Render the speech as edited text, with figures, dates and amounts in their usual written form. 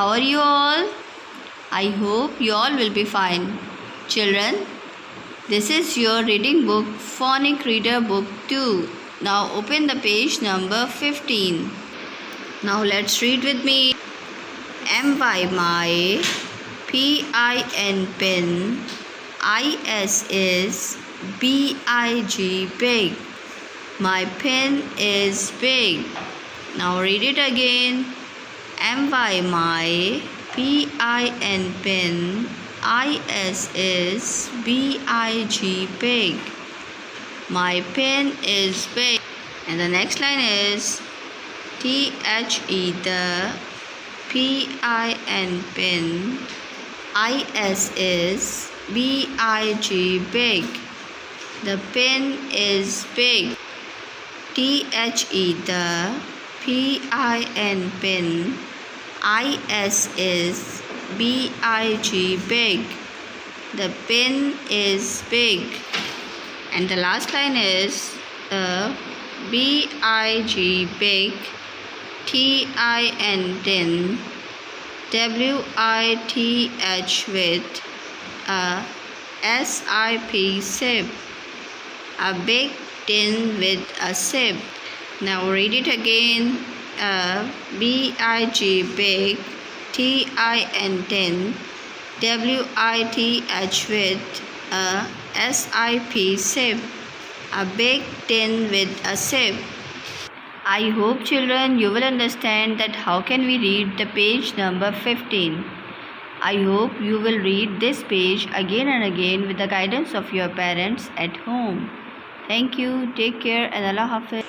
How are you all? I hope you all will be fine. Children, this is your reading book, Phonic Reader Book 2. Now open the page number 15. Now let's read with me. M-Y, my, P-I-N, pin, I-S is, B-I-G, big. My pen is big. Now read it again. M-Y, my, P-I-N, pin, I-S is, B-I-G, big. My pen is big. And the next line is T-H-E, the, P-I-N, pin, I-S is, B-I-G, big. The pen is big. T-H-E, the, P-I-N, pin, I-S is, B-I-G, big. The pen is big. And the last line is B-I-G, big, T-I-N, tin, W-I-T-H with S-I-P, sip. A big tin with a sip. Now read it again. B-I-G, big, T-I-N, tin, W-I-T-H with S-I-P, sip. A big tin with a sip. I hope children you will understand that how can we read the page number 15. I hope you will read this page again and again with the guidance of your parents at home. Thank you. Take care and Allah Hafiz.